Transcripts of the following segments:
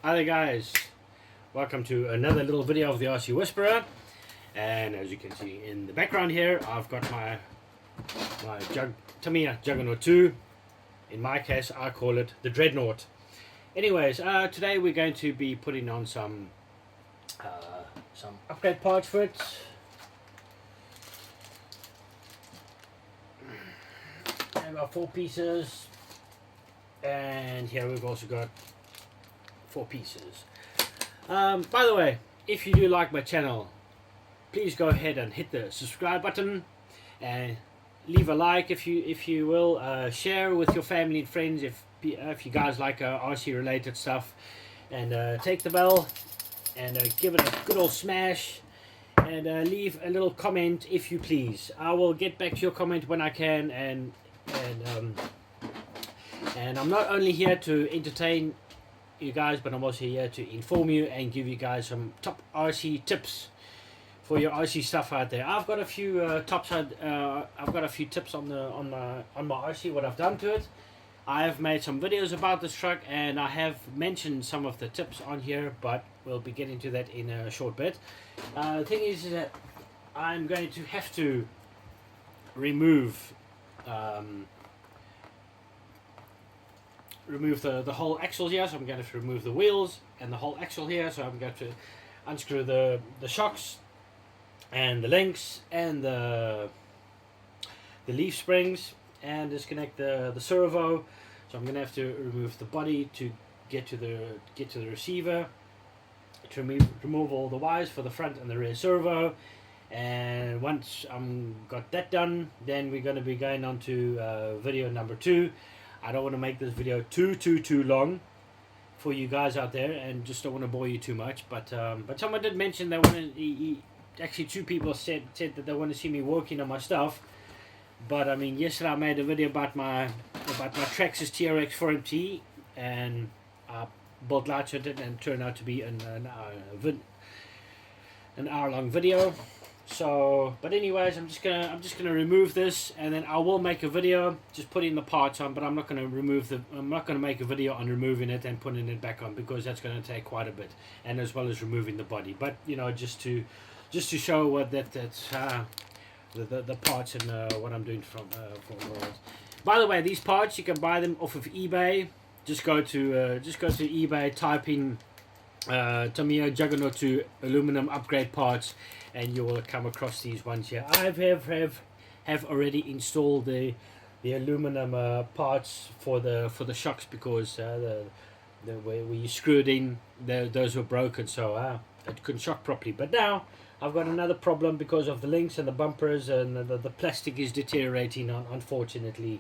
Hi there guys, welcome to another little video of the RC Whisperer. And as you can see in the background here, I've got my tamiya juggernaut 2. In my case I call it the dreadnought. Anyways, today we're going to be putting on some upgrade parts for it. I've got 4 pieces, and here we've also got 4 pieces. By the way, if you do like my channel, please go ahead and hit the subscribe button and leave a like if you will. Share with your family and friends if you guys like RC related stuff, and take the bell and give it a good old smash, and leave a little comment if you please. I will get back to your comment when I can, and I'm not only here to entertain you guys, but I'm also here to inform you and give you guys some top RC tips for your RC stuff out there. I've got a few I've got a few tips on my RC, what I've done to it. I have made some videos about this truck and I have mentioned some of the tips on here, but we'll be getting to that in a short bit. The thing is that I'm going to have to remove the whole axle here, so I'm going to have to remove the wheels and the whole axle here. So I'm going to unscrew the shocks and the links and the leaf springs, and disconnect the servo. So I'm going to have to remove the body to get to the receiver, to remove all the wires for the front and the rear servo. And once I'm got that done, then we're going to be going on to video number 2. I don't want to make this video too long for you guys out there, and just don't want to bore you too much. But someone did mention they want to. Actually, 2 people said that they want to see me working on my stuff. But I mean, yesterday I made a video about my Traxxas TRX 4MT, and I built lights with it, and it turned out to be an hour-long video. So, but anyways, I'm just gonna remove this, and then I will make a video just putting the parts on. But I'm not gonna make a video on removing it and putting it back on, because that's gonna take quite a bit, and as well as removing the body. But you know, just to show what that's the parts and what I'm doing for. By the way, these parts you can buy them off of eBay. Just go to eBay, type in Tamiya Juggernaut 2 aluminum upgrade parts, and you will come across these ones here. I have already installed the aluminum parts for the shocks, because the way you screw it in, those were broken, so it couldn't shock properly. But now I've got another problem because of the links and the bumpers, and the plastic is deteriorating, unfortunately.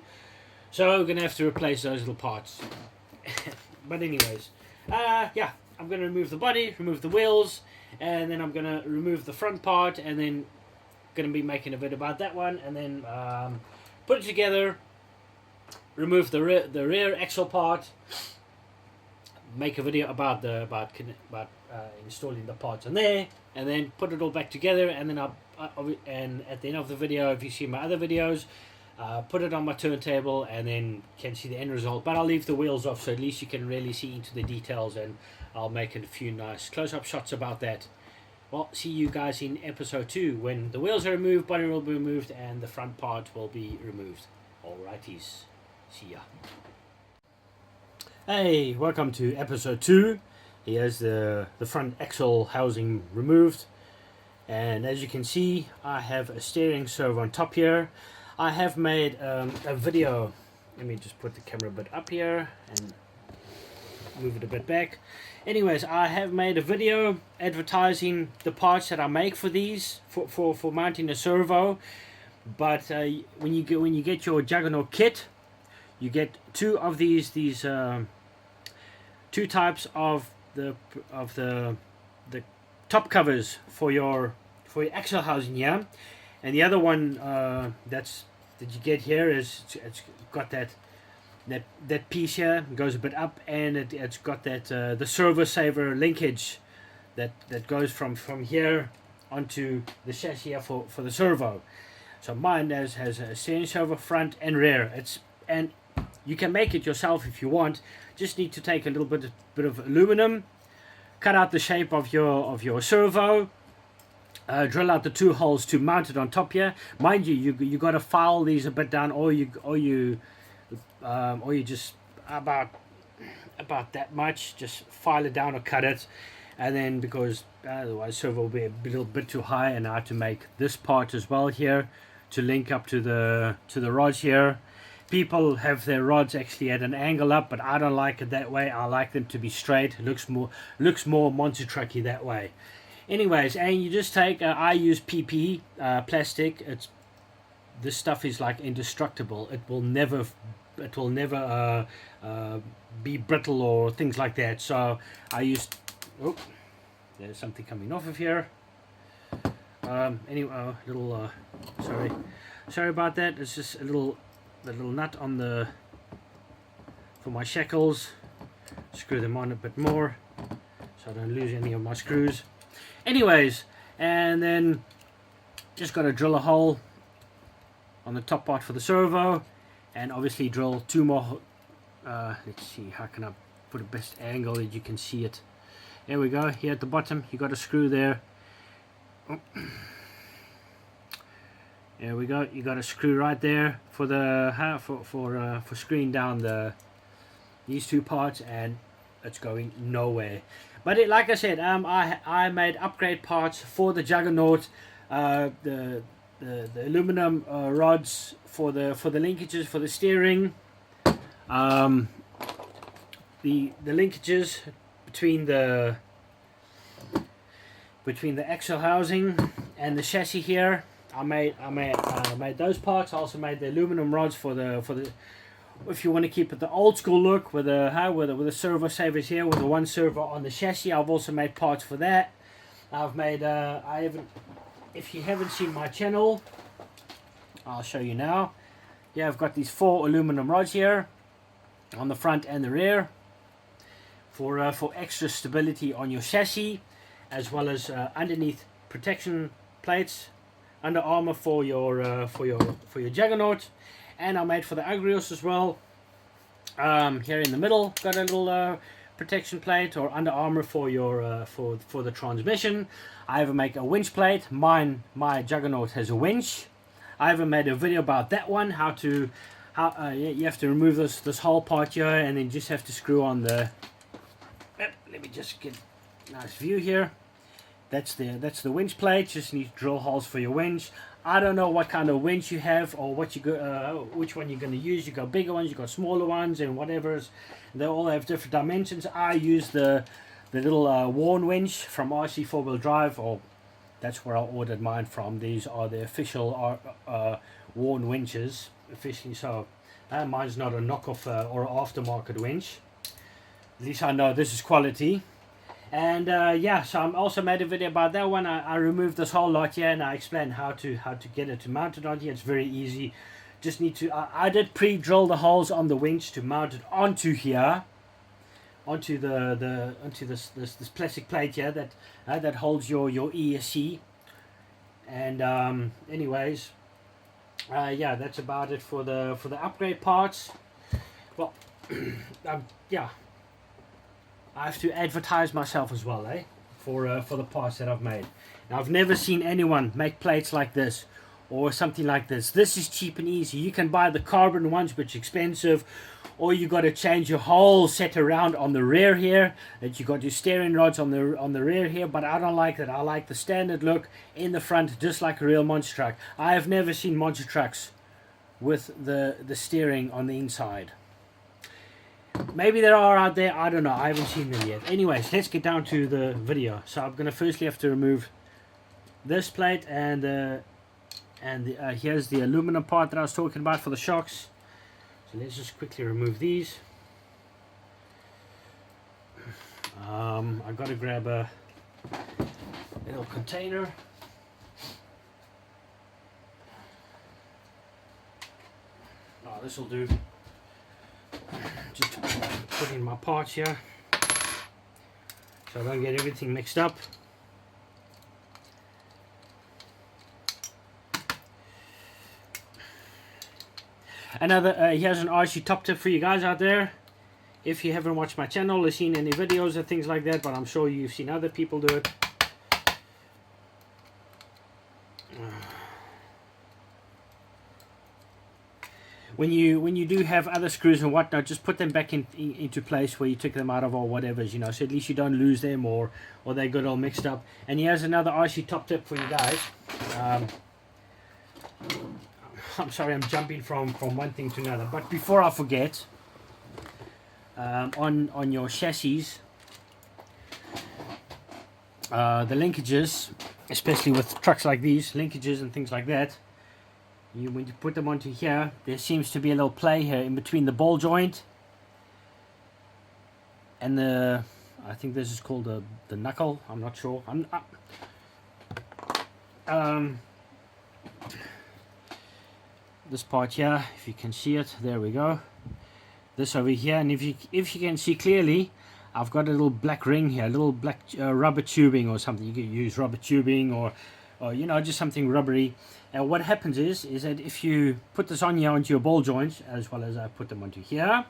So I'm gonna have to replace those little parts. But anyways, yeah, I'm gonna remove the body, remove the wheels, and then I'm gonna remove the front part, and then gonna be making a video about that one, and then put it together, remove the rear axle part, make a video about installing the parts in there, and then put it all back together. And then and at the end of the video, if you see my other videos, put it on my turntable, and then can see the end result. But I'll leave the wheels off, so at least you can really see into the details, and I'll make a few nice close-up shots about that. Well, see you guys in episode 2 when the wheels are removed, body will be removed, and the front part will be removed. Alrighties, see ya. Hey, welcome to episode 2. Here's the front axle housing removed, and as you can see, I have a steering servo on top here. I have made a video. Let me just put the camera a bit up here and move it a bit back. Anyways, I have made a video advertising the parts that I make for these for mounting a servo. But when you get your Juggernaut kit, you get 2 of these 2 types of the top covers for your axle housing here, and the other one that you get here is it's got that piece here, goes a bit up, and it's got that the servo saver linkage that goes from here onto the chassis here for the servo. So mine has a steering servo front and rear. And you can make it yourself if you want. Just need to take a little bit of aluminum cut out the shape of your servo. Drill out the 2 holes to mount it on top here. Mind you, you got to file these a bit down, or you just about that much. Just file it down or cut it, and then because otherwise servo will be a little bit too high. And I have to make this part as well here to link up to the rods here. People have their rods actually at an angle up, but I don't like it that way. I like them to be straight. It looks more monster trucky that way. Anyways, and you just take I use PP plastic. This stuff is like indestructible. It will never be brittle or things like that. So I used, oh, there's something coming off of here. Anyway, little sorry about that. It's just a little nut on the for my shackles. Screw them on a bit more so I don't lose any of my screws. Anyways, and then just got to drill a hole on the top part for the servo, and obviously drill 2 more. Let's see, how can I put a best angle that you can see it. There we go. Here at the bottom, you got a screw there. Oh. There we go. You got a screw right there for the for screwing down these 2 parts, and it's going nowhere. But like I said, I made upgrade parts for the Juggernaut, the aluminum rods for the linkages for the steering, the linkages between the axle housing and the chassis here. I made those parts. I also made the aluminum rods for the if you want to keep it the old school look with the servo savers here with the 1 servo on the chassis. I've also made parts for that. I've made if you haven't seen my channel, I'll show you now. Yeah, I've got these 4 aluminum rods here on the front and the rear for extra stability on your chassis, as well as underneath protection plates, under armor for your Juggernaut. And I made for the Agrios as well. Here in the middle, got a little protection plate or under armor for your for the transmission. I even make a winch plate. My Juggernaut has a winch. I even made a video about that one. How you have to remove this whole part here, and then just have to screw on the. Let me just get a nice view here. That's the winch plate. Just need to drill holes for your winch. I don't know what kind of winch you have or what which one you're going to use. You got bigger ones, you got smaller ones, and whatever. They all have different dimensions. I use the little worn winch from RC 4-wheel drive, or that's where I ordered mine from. These are the official worn winches, officially. So mine's not a knockoff or aftermarket winch. At least I know this is quality. And yeah, so I also made a video about that one. I removed this whole lot here, and I explained how to get it to mount it on here. It's very easy. Just need to I did pre-drill the holes on the winch to mount it onto here, onto this plastic plate here that holds your ESC. And anyways, yeah, that's about it for the upgrade parts. Well, yeah. I have to advertise myself as well, for the parts that I've made. Now, I've never seen anyone make plates like this or something like this. This is cheap and easy. You can buy the carbon ones, which are expensive, or you got to change your whole set around on the rear here. That you got your steering rods on the rear here, but I don't like that. I like the standard look in the front, just like a real monster truck. I have never seen monster trucks with the steering on the inside. Maybe there are out there, I don't know, I haven't seen them yet. Anyways, let's get down to the video. So I'm going to firstly have to remove this plate, and here's the aluminum part that I was talking about for the shocks. So let's just quickly remove these. I've got to grab a little container. Oh, this will do. Just put in my parts here so I don't get everything mixed up. Another here's an RC top tip for you guys out there. if you haven't watched my channel or seen any videos or things like that, but I'm sure you've seen other people do it. When you do have other screws and whatnot, just put them back into place where you took them out of or whatever, you know, so at least you don't lose them or they get all mixed up. And here's another RC top tip for you guys. I'm sorry, I'm jumping from one thing to another, but before I forget, on your chassis, the linkages, especially with trucks like these, linkages and things like that, when you put them onto here, there seems to be a little play here in between the ball joint and the, I think this is called the knuckle, I'm not sure. This part here, if you can see it, there we go. This over here, and if you can see clearly, I've got a little black ring here, a little black rubber tubing or something. You could use rubber tubing or you know, just something rubbery. And what happens is that if you put this on here onto your ball joints, as well as I put them onto here,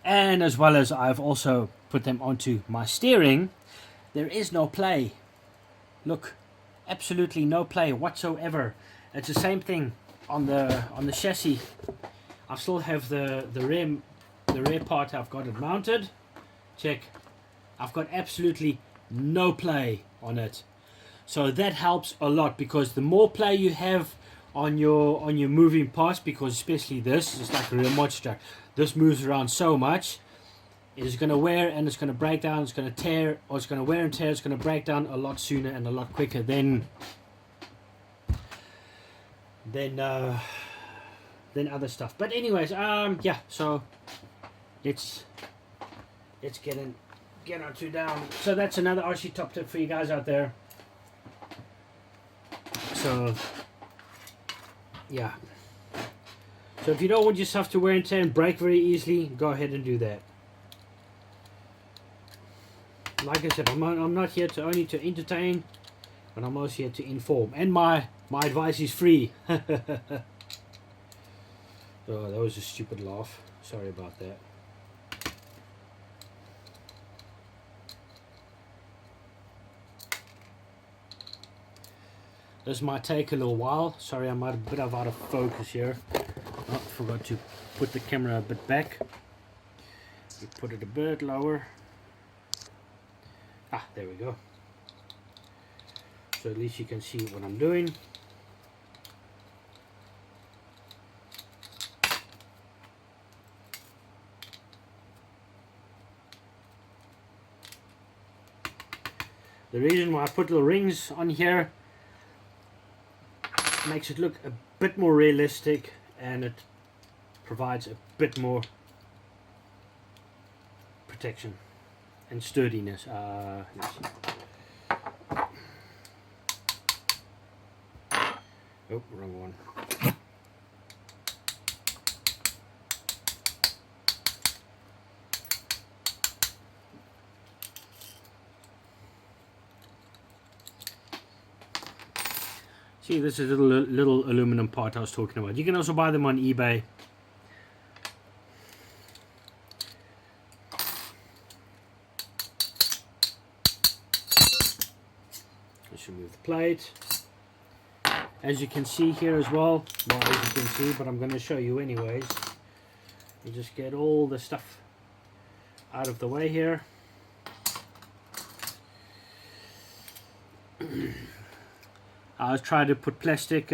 and as well as I've also put them onto my steering, there is no play. Look, absolutely no play whatsoever. It's the same thing on the chassis. I still have the rear part. I've got it mounted. Check. I've got absolutely no play on it. So that helps a lot, because the more play you have on your moving parts, because especially this is like a real monster. This moves around so much, it is going to wear and it's going to break down. It's going to tear, or it's going to wear and tear. It's going to break down a lot sooner and a lot quicker than other stuff. But anyways, yeah. So let's get on to down. So that's another RC top tip for you guys out there. So yeah, so if you don't want yourself to wear and tear and break very easily, go ahead and do that. Like I said, I'm not here to only to entertain, but I'm also here to inform, and my advice is free. Oh, that was a stupid laugh, sorry about that. This might take a little while. Sorry, I'm a bit out of focus here. Oh, forgot to put the camera a bit back. You put it a bit lower. Ah, there we go. So at least you can see what I'm doing. The reason why I put little rings on here makes it look a bit more realistic, and it provides a bit more protection and sturdiness. Let's see. Oh, wrong one. See, this is a little aluminum part I was talking about. You can also buy them on eBay. Let's remove the plate. As you can see here as well, as you can see, but I'm going to show you anyways. You just get all the stuff out of the way here. I was trying to put plastic,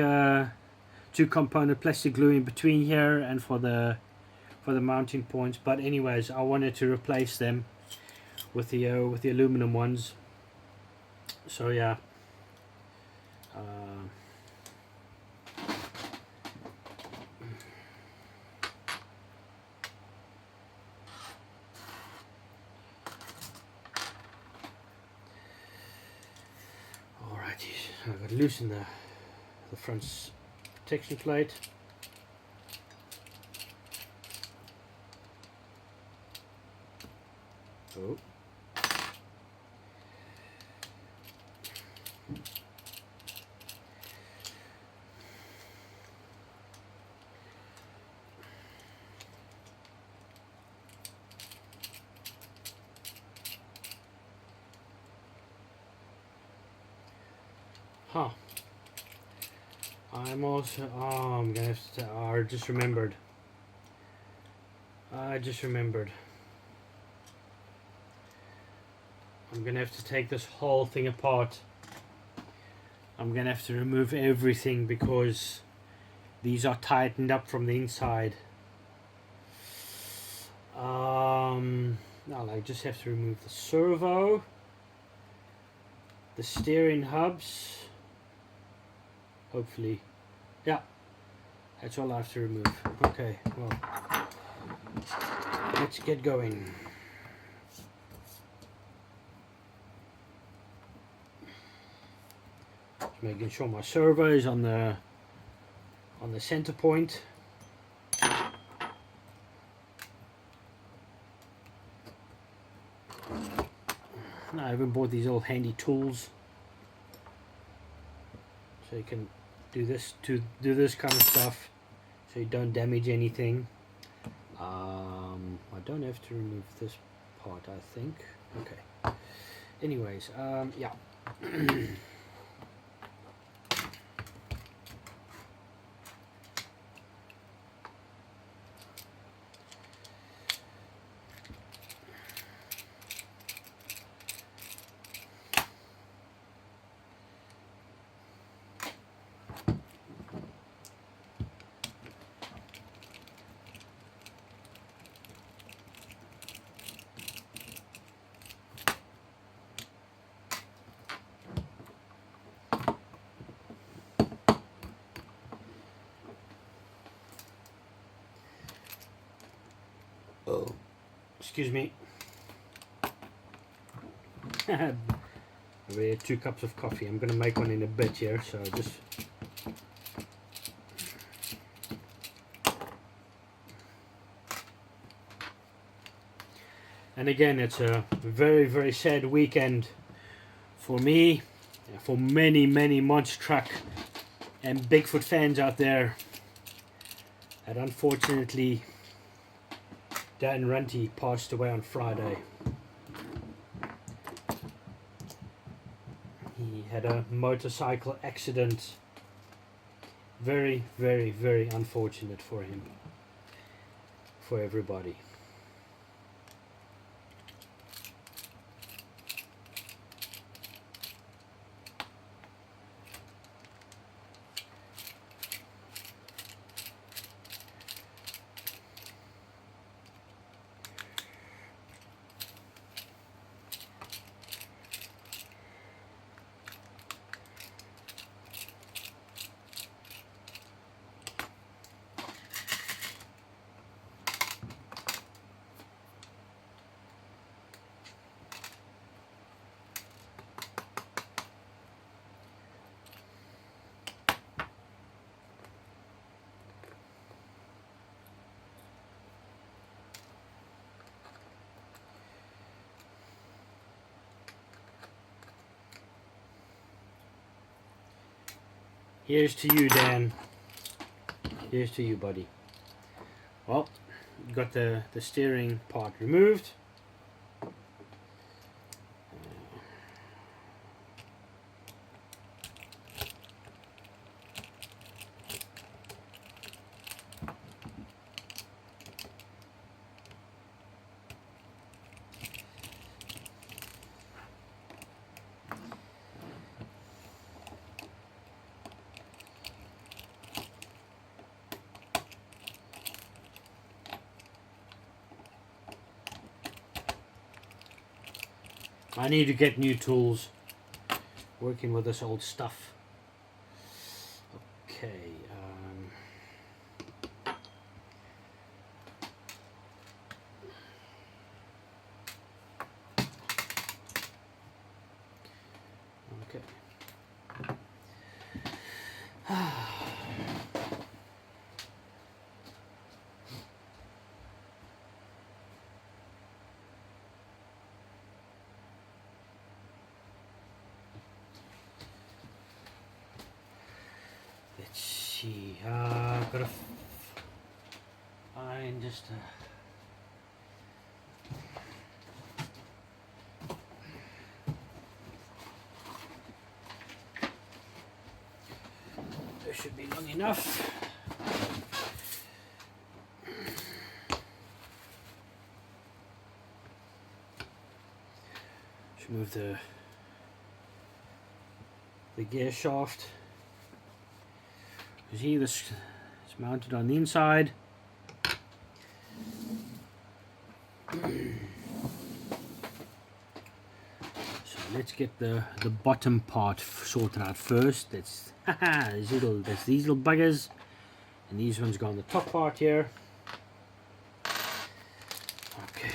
two-component plastic glue in between here and for the mounting points. But anyways, I wanted to replace them with the aluminum ones. So yeah. I've got to loosen the front protection plate. Oh. Huh. I'm also, oh, I'm gonna have to, I just remembered. I'm gonna have to take this whole thing apart. I'm gonna have to remove everything because these are tightened up from the inside. Now I just have to remove the servo, the steering hubs, hopefully. Yeah, that's all I have to remove. Okay, well, let's get going. Just making sure my servo is on the center point. I haven't bought these little handy tools, so you can do this kind of stuff, so you don't damage anything. I don't have to remove this part, I think. Okay. Anyways, yeah. Oh, excuse me. We had 2 cups of coffee. I'm gonna make one in a bit here, so just. And again, it's a very, very sad weekend for me, for many, many monster truck and Bigfoot fans out there. And unfortunately, Dan Runty passed away on Friday. He had a motorcycle accident. Very, very, very unfortunate for him, for everybody. Here's to you, Dan. Here's to you, buddy. Well, got the steering part removed. I need to get new tools working with this old stuff. Okay. Okay. Let's see. I've got to find just a. should be long enough. Should move the gear shaft. You see this is mounted on the inside. So let's get the bottom part sorted out first. That's these little buggers, and these ones go on the top part here. Okay.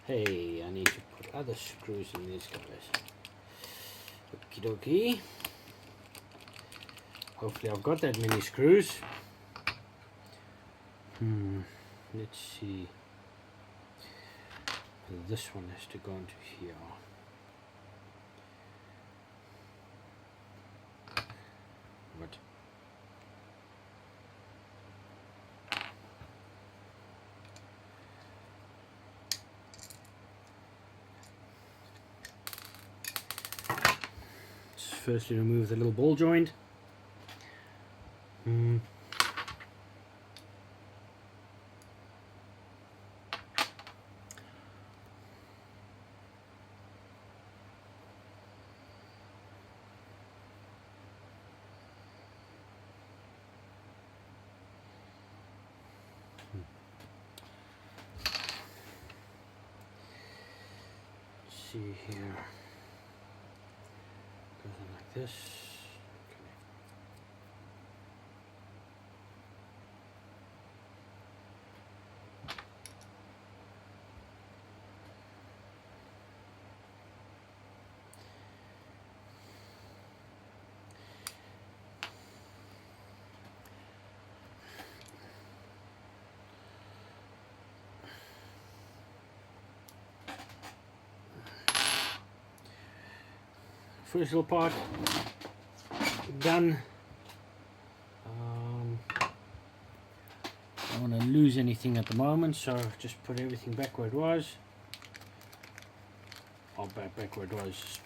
Hey, I need to put other screws in these guys. Okie dokie. Hopefully I've got that many screws. Let's see. This one has to go into here. What? Firstly remove the little ball joint. Let's see here. Like this. First little part done. I don't want to lose anything at the moment, so just put everything back where it was. Or back where it was.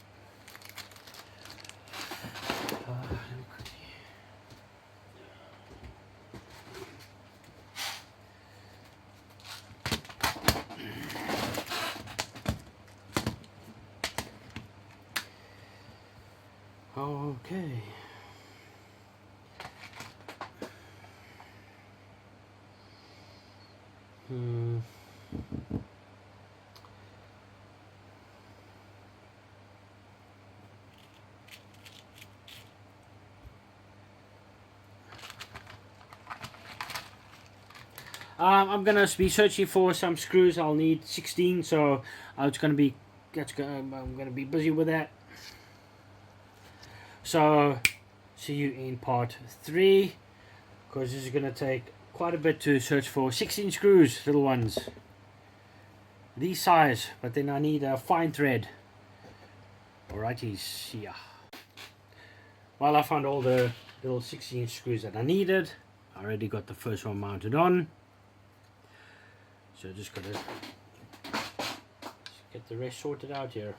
Okay. I'm gonna be searching for some screws. I'll need 16, so I'm gonna be busy with that. So see you in part 3, because this is gonna take quite a bit to search for 16 screws, little ones, these size, but then I need a fine thread. Alrighties, yeah. Well, I found all the little 16 screws that I needed. I already got the first one mounted on. So just gotta get the rest sorted out here.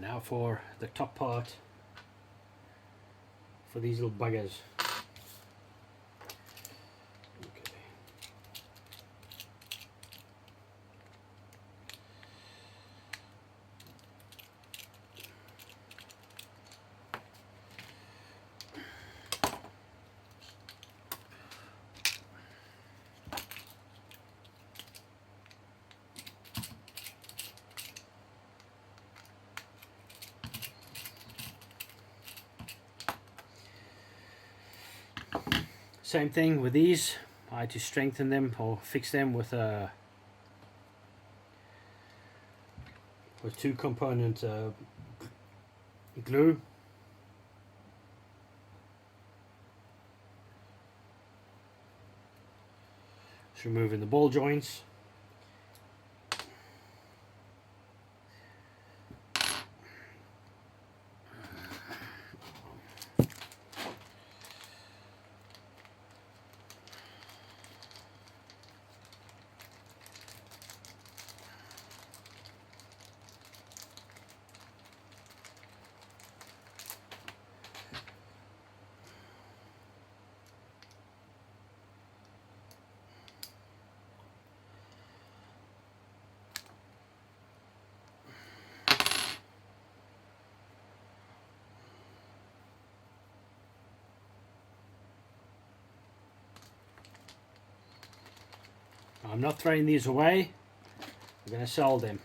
Now for the top part for these little buggers. Okay. Same thing with these. I had to strengthen them or fix them with a 2-component glue. Just removing the ball joints. I'm not throwing these away. I'm going to sell them.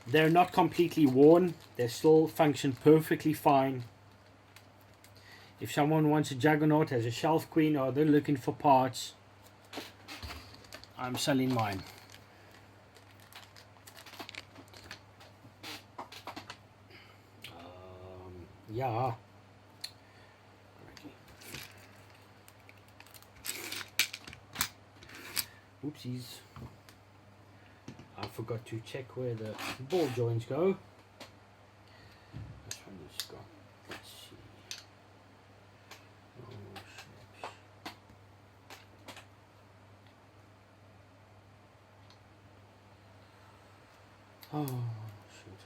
They're not completely worn. They still function perfectly fine. If someone wants a juggernaut as a shelf queen or they're looking for parts, I'm selling mine. Yeah. Oopsies. I forgot to check where the ball joints go. This one is gone. Let's see. Oh, shoot.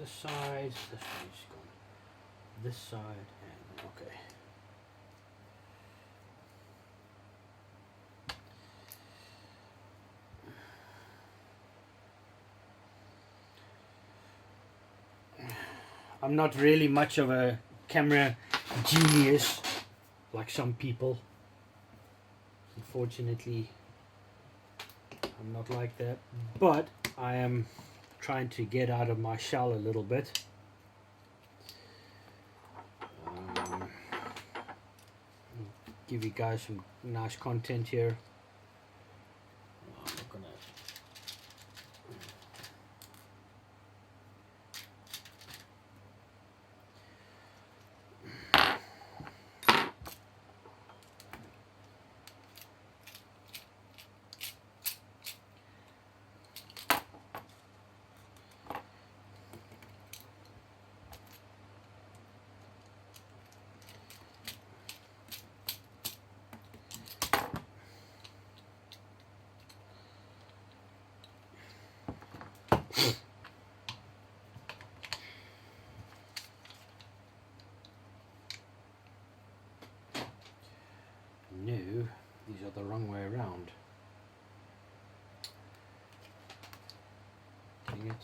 This side, this one's gone. This side, and okay. I'm not really much of a camera genius like some people. Unfortunately, I'm not like that, but I am trying to get out of my shell a little bit. Give you guys some nice content here. I'm not gonna No, these are the wrong way around. Dang it.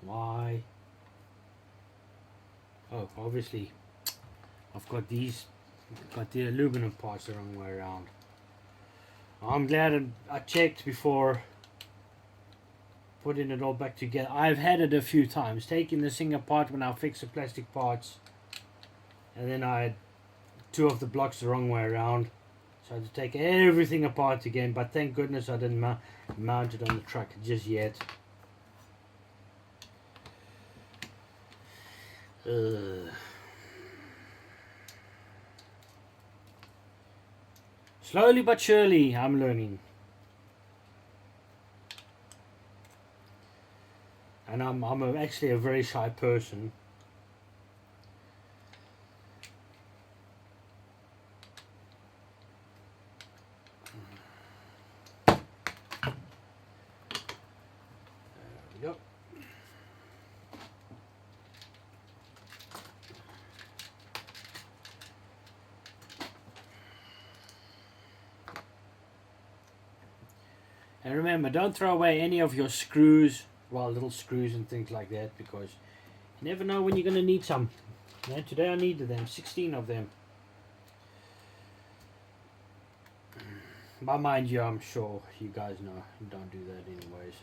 Why? Oh, obviously I've got these, got the aluminum parts the wrong way around. I'm glad I checked before putting it all back together. I've had it a few times, taking this thing apart when I fix the plastic parts, and then I had two of the blocks the wrong way around, so I had to take everything apart again. But thank goodness I didn't mount it on the truck just yet. Slowly but surely I'm learning. And I'm actually a very shy person. There we go. And remember, don't throw away any of your screws, well, little screws and things like that, because you never know when you're going to need some. Yeah, today I needed them, 16 of them. But mind you, I'm sure you guys know you don't do that anyways.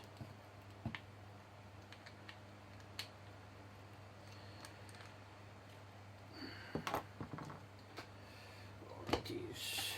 Alrighties.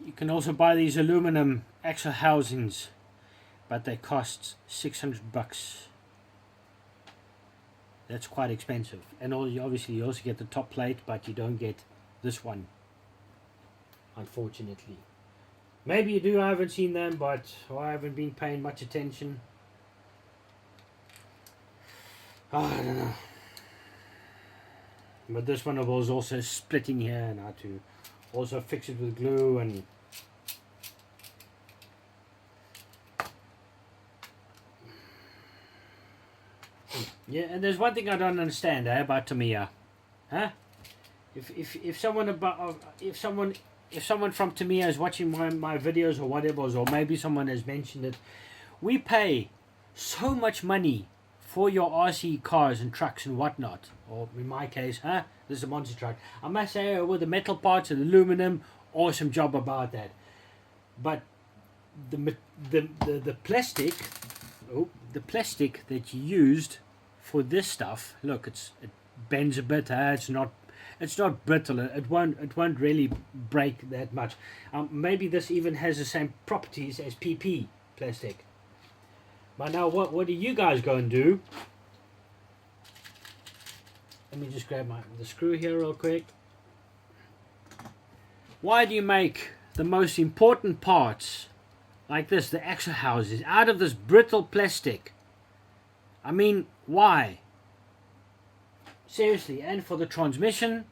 You can also buy these aluminum axle housings, but they cost $600. That's quite expensive. And obviously you also get the top plate, but you don't get this one, unfortunately. Maybe you do, I haven't seen them, but I haven't been paying much attention. Oh, I don't know. But this one was also splitting here, and I had to also fix it with glue. And yeah, and there's one thing I don't understand about Tamiya, huh? If someone from Tamiya is watching my videos or whatever, or maybe someone has mentioned it, we pay so much money for your RC cars and trucks and whatnot, or in my case, huh? This is a monster truck. I must say, with the metal parts and aluminum, awesome job about that. But the plastic, the plastic that you used for this stuff, look, it bends a bit. It's not brittle. It won't really break that much. Maybe this even has the same properties as PP plastic. But now, what do you guys go and do? Let me just grab the screw here real quick. Why do you make the most important parts, like this, the axle houses, out of this brittle plastic? I mean, why? Seriously. And for the transmission,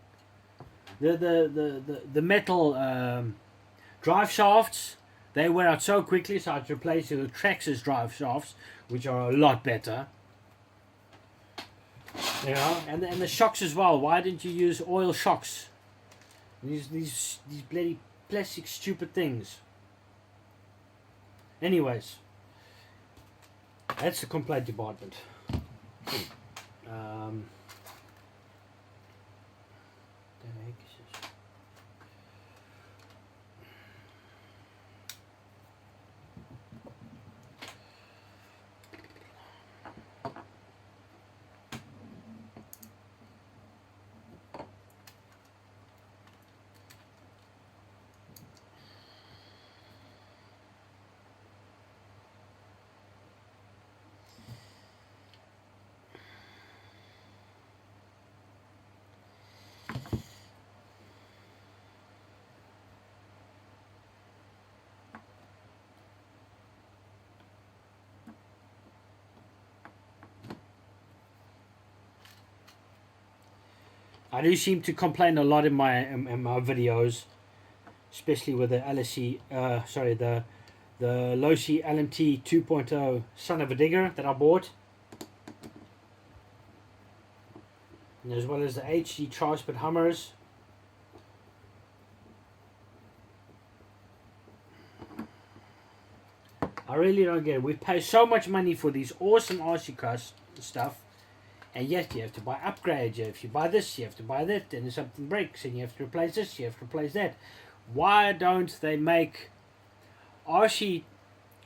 the metal drive shafts, They wear out so quickly, so I had to replace it with Traxxas drive shafts, which are a lot better. You know, and the shocks as well. Why didn't you use oil shocks? These bloody plastic stupid things. Anyways, that's the complaint department. I do seem to complain a lot in my videos, especially with the LSC. The Losi LMT 2.0 son of a digger that I bought, and as well as the HD Transport Hummers. I really don't get it. We pay so much money for these awesome RC cars stuff. And yet you have to buy upgrades. If you buy this, you have to buy that. And if something breaks, and you have to replace this, you have to replace that. Why don't they make RC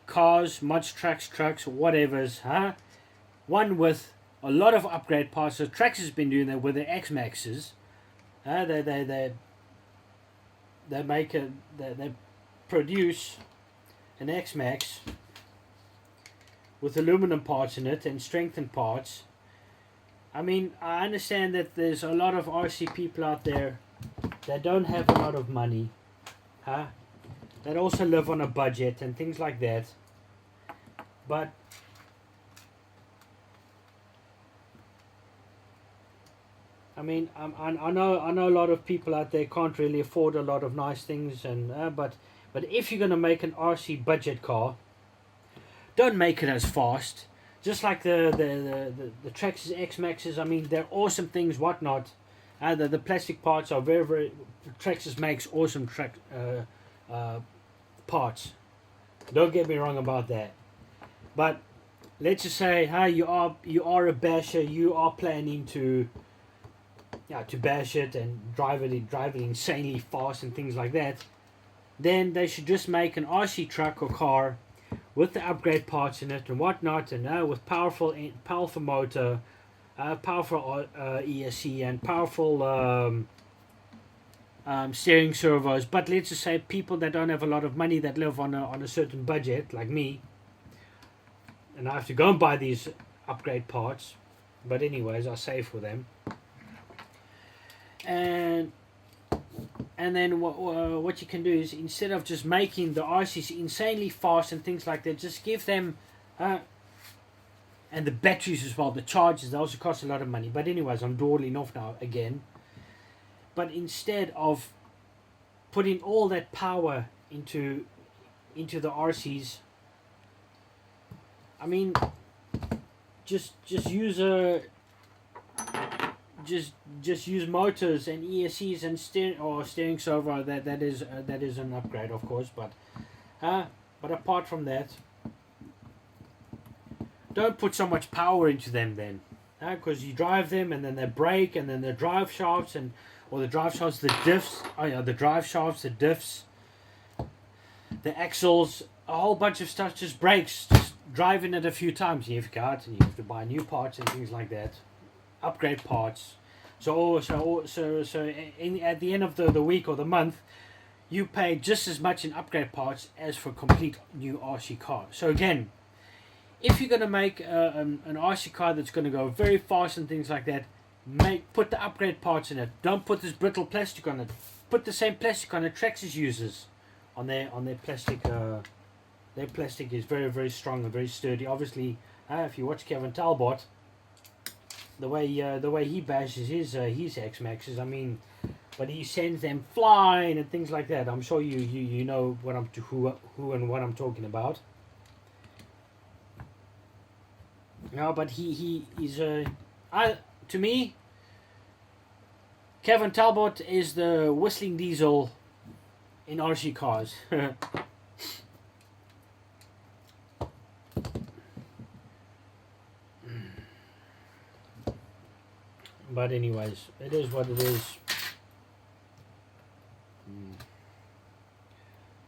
cars, mods, trucks, whatevers, huh? One with a lot of upgrade parts. So Trax has been doing that with the X Maxes. They produce an X Max with aluminum parts in it and strengthened parts. I mean, I understand that there's a lot of RC people out there that don't have a lot of money, huh? That also live on a budget and things like that. But I mean, I know a lot of people out there can't really afford a lot of nice things, and but if you're gonna make an RC budget car, don't make it as fast. Just like the Traxxas X Maxes, I mean, they're awesome things, whatnot. The plastic parts are very. Traxxas makes awesome parts. Don't get me wrong about that. But let's just say, you are a basher. You are planning to bash it and drive it insanely fast and things like that. Then they should just make an RC truck or car with the upgrade parts in it and whatnot, and with powerful motor, powerful ESC, and powerful steering servos. But let's just say people that don't have a lot of money, that live on a certain budget, like me, and I have to go and buy these upgrade parts. But anyways, I save for them. And then what you can do is, instead of just making the RCs insanely fast and things like that, just give them, and the batteries as well, the chargers, they also cost a lot of money. But anyways, I'm dawdling off now again. But instead of putting all that power into the RCs, I mean, just use just use motors and ESCs and steering servo. That is an upgrade, of course, but apart from that, don't put so much power into them then, because you drive them and then they break, and then the drive shafts the diffs, the axles, a whole bunch of stuff just breaks just driving it a few times. You have to go out and you have to buy new parts and things like that. Upgrade parts. So at the end of the week or the month, you pay just as much in upgrade parts as for a complete new RC car. So again, if you're going to make an RC car that's going to go very fast and things like that, put the upgrade parts in it. Don't put this brittle plastic on it. Put the same plastic on it Traxxas uses on their plastic. Their plastic is very, very strong and very sturdy. Obviously, if you watch Kevin Talbot, the way he bashes his X-Maxes. I mean, but he sends them flying and things like that. I'm sure you know what who and what I'm talking about. No, but he's to me, Kevin Talbot is the whistling diesel in RC cars. But anyways, it is what it is.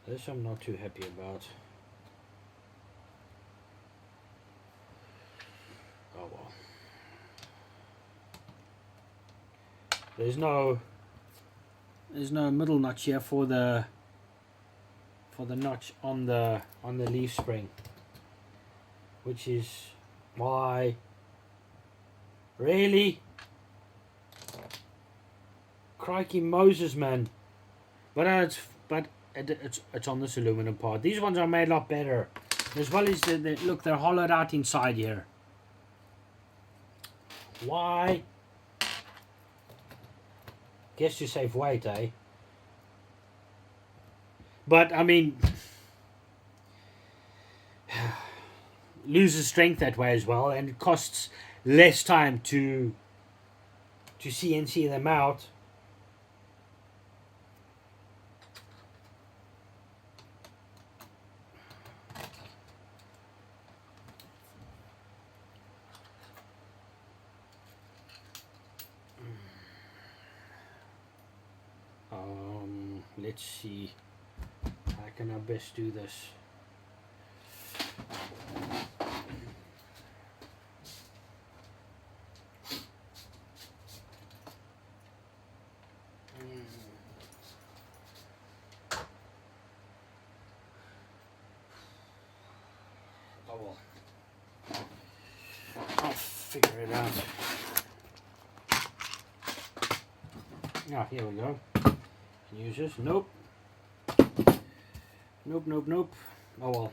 This I'm not too happy about. Oh well. There's no middle notch here for the notch on the leaf spring, which is why. Really? Crikey Moses, man. But it's on this aluminum part. These ones are made a lot better. As well as look, they're hollowed out inside here. Why? Guess to save weight, eh? But I mean, loses strength that way as well, and it costs less time to CNC them out. Let's see, how can I best do this? Oh well, I'll figure it out. Ah, here we go. Use this. Nope. Nope. Oh well.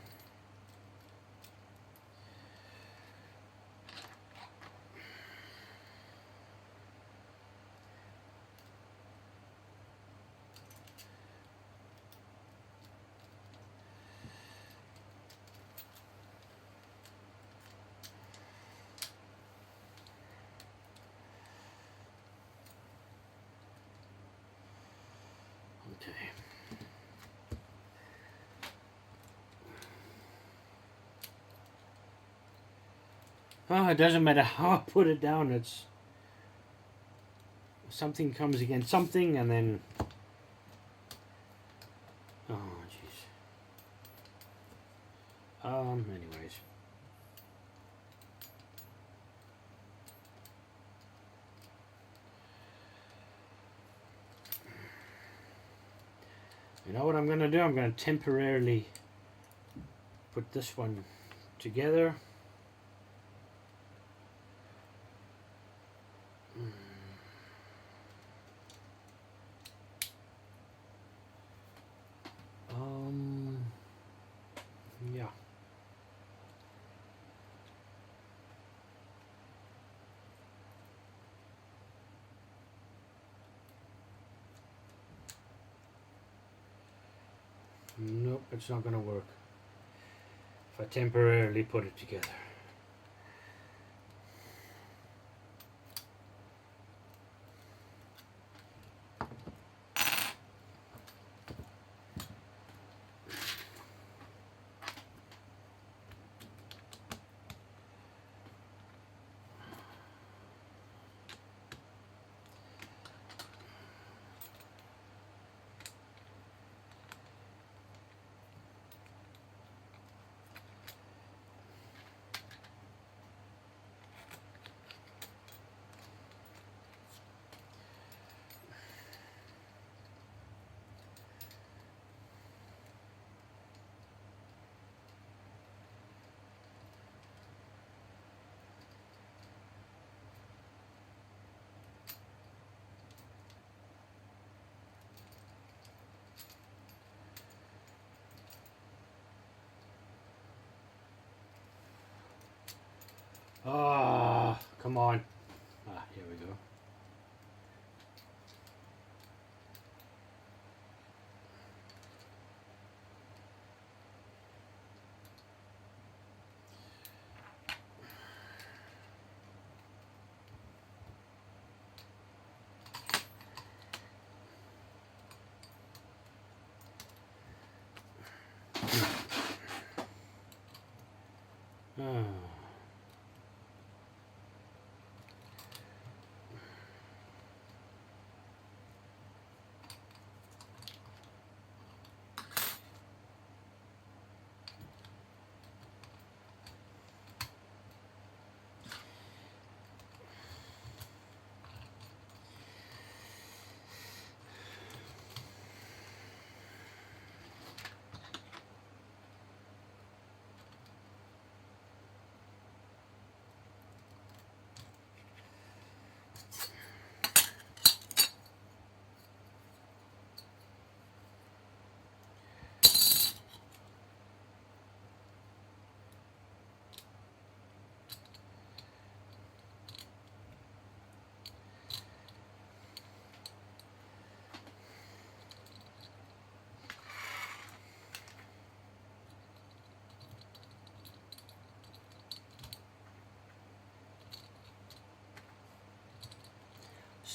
Okay. Oh, it doesn't matter how I put it down. It's something comes against something, and then oh jeez. Anyways. You know what I'm gonna do? I'm gonna temporarily put this one together. Yeah. Nope, it's not gonna work if I temporarily put it together. Ah, come on.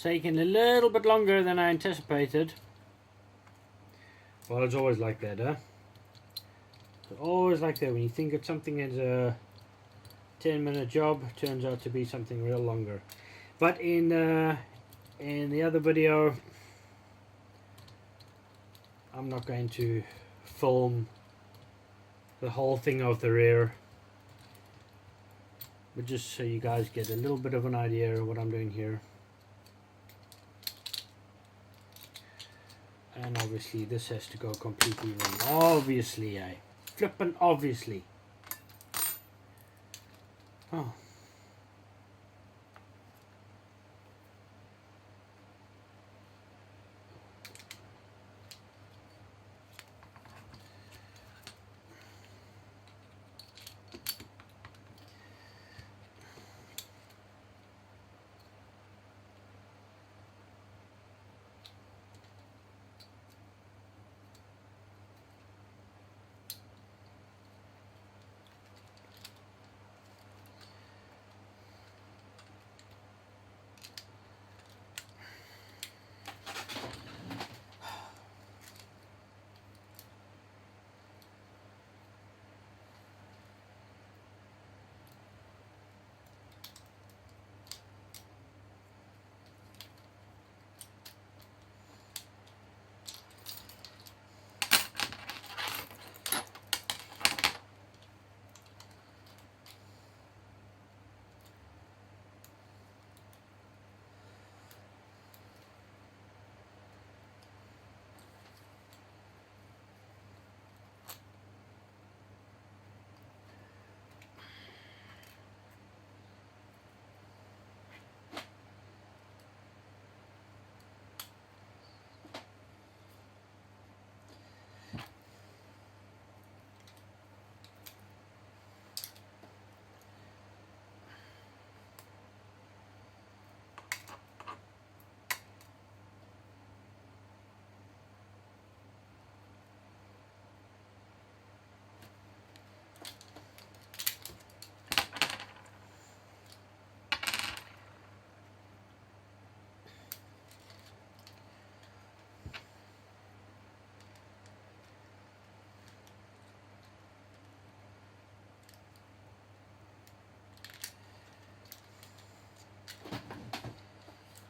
taking a little bit longer than I anticipated. Well, it's always like that, huh? It's always like that. When you think it's something is a 10-minute job, turns out to be something real longer. But in the other video, I'm not going to film the whole thing of the rear, but just so you guys get a little bit of an idea of what I'm doing here. And obviously this has to go completely wrong. Obviously, flippin' obviously. Oh.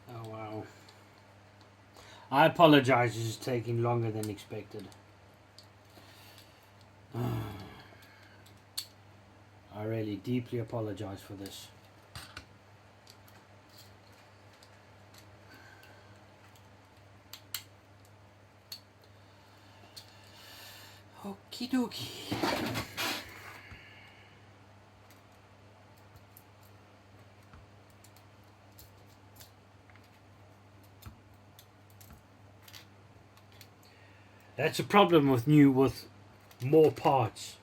Oh wow. I apologize, it's taking longer than expected. I really deeply apologize for this. Okie dokie. That's a problem with more parts.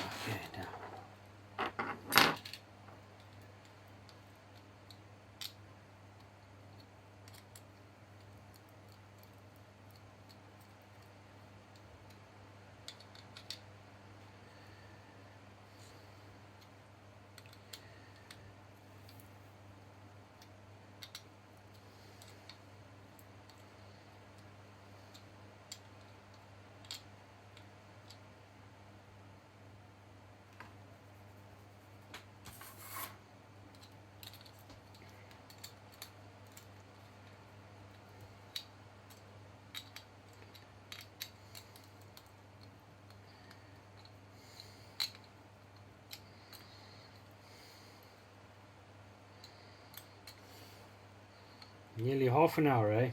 Okay, now. Nearly half an hour, eh?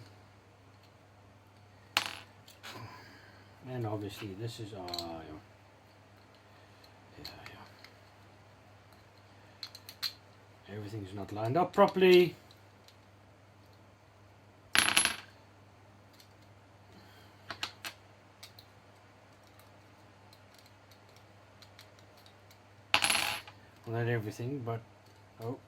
And obviously this is yeah. Everything's not lined up properly. Well, not everything, but oh.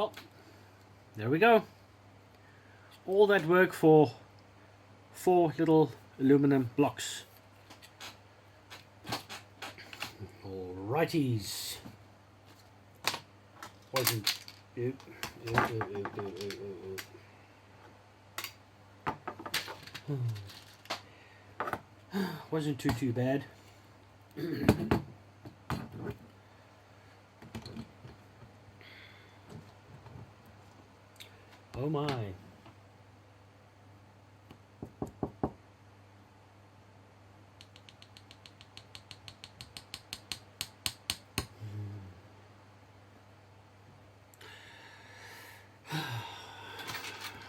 Well, there we go. All that work for 4 little aluminum blocks. Alrighties. Wasn't wasn't too bad. Oh my.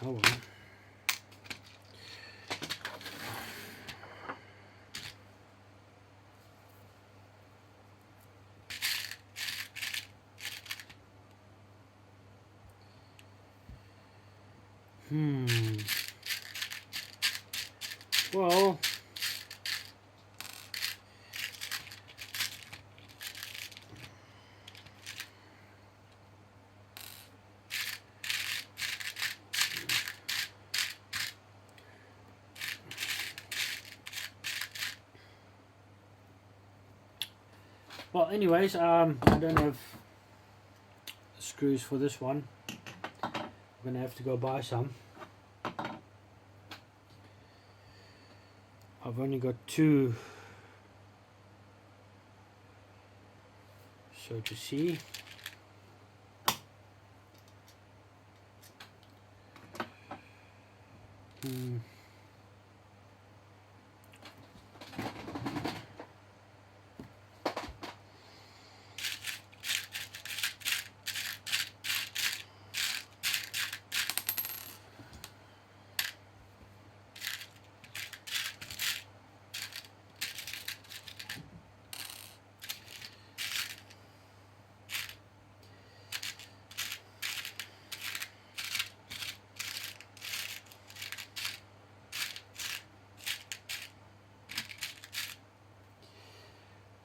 Oh well. Well, anyways, I don't have screws for this one. I'm gonna have to go buy some. I've only got 2, so to see.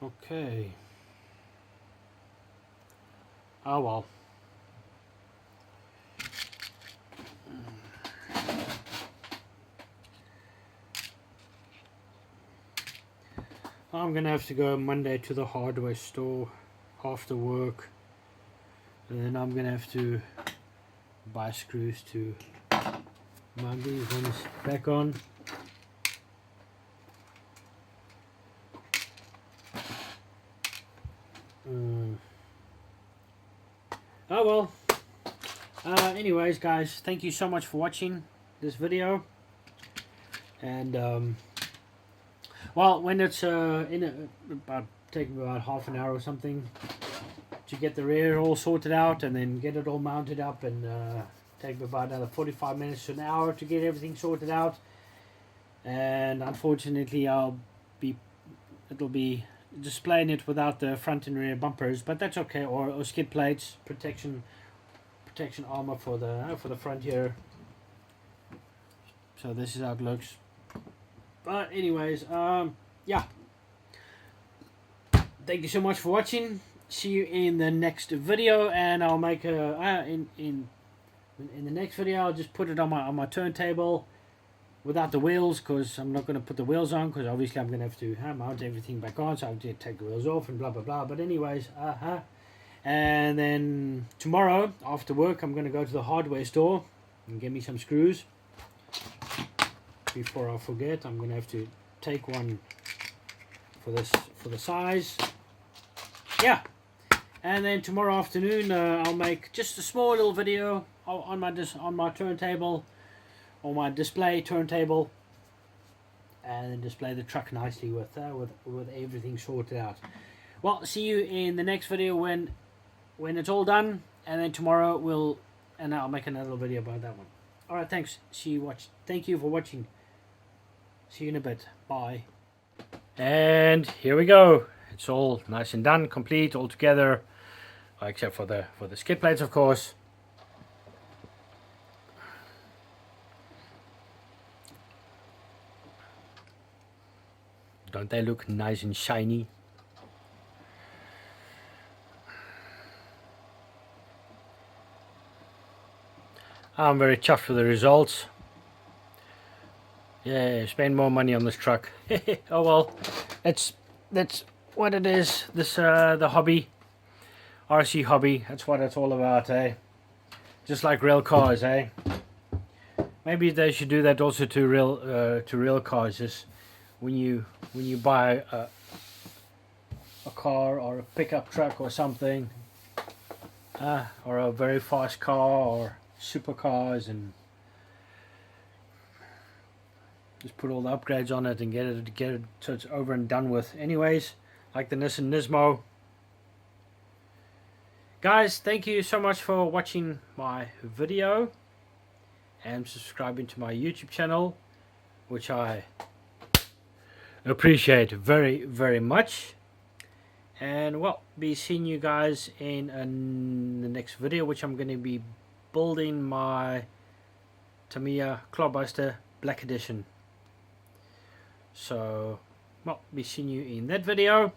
Okay. Oh well. I'm gonna have to go Monday to the hardware store after work, and then I'm gonna have to buy screws to mount these ones back on. Oh well. Anyways, guys, thank you so much for watching this video. And well, when it's taking about half an hour or something to get the rear all sorted out and then get it all mounted up, and take about another 45 minutes to an hour to get everything sorted out. And unfortunately, it'll be displaying it without the front and rear bumpers, but that's okay, or skid plates, protection armor for the front here. So this is how it looks. But anyways, yeah, thank you so much for watching. See you in the next video, and I'll make a in the next video I'll just put it on my turntable without the wheels, because I'm not going to put the wheels on, because obviously I'm going to have to mount everything back on, so I'll just take the wheels off and blah blah blah. But anyways, and then tomorrow after work I'm going to go to the hardware store and get me some screws. Before I forget, I'm going to have to take one for the size. Yeah, and then tomorrow afternoon I'll make just a small little video on my turntable, on my display turntable, and then display the truck nicely with everything sorted out. Well, see you in the next video when it's all done, and then tomorrow I'll make another video about that one. All right, thanks. Thank you for watching. See you in a bit. Bye. And here we go. It's all nice and done, complete, all together, except for the skid plates, of course. Don't they look nice and shiny? I'm very chuffed with the results. Yeah, spend more money on this truck. Oh well, that's what it is. This the hobby, RC hobby. That's what it's all about, eh? Just like real cars, eh? Maybe they should do that also to real cars. Just when you buy a car or a pickup truck or something, or a very fast car or supercars, and just put all the upgrades on it and get it so it's over and done with. Anyways, like the Nissan Nismo. Guys, thank you so much for watching my video and subscribing to my YouTube channel, which I appreciate very, very much. And well, be seeing you guys in the next video, which I'm going to be building my Tamiya Clodbuster Black Edition. So, well, be seeing you in that video.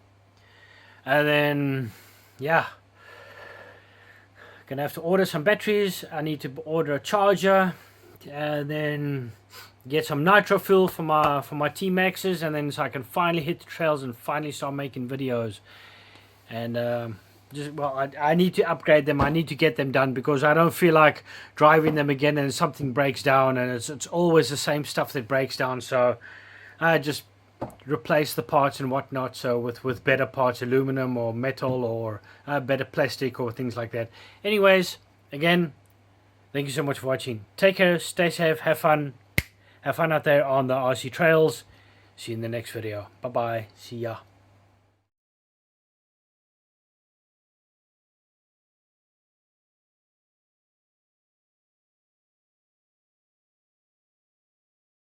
And then, yeah, gonna have to order some batteries. I need to order a charger, and then get some nitro fuel for my T-Maxes, and then so I can finally hit the trails and finally start making videos. And just, well, I need to upgrade them. I need to get them done because I don't feel like driving them again and something breaks down, and it's always the same stuff that breaks down. So I just replace the parts and whatnot, so with better parts, aluminum or metal or better plastic or things like that. Anyways, again, thank you so much for watching. Take care, stay safe, have fun out there on the RC trails. See you in the next video. Bye bye, see ya.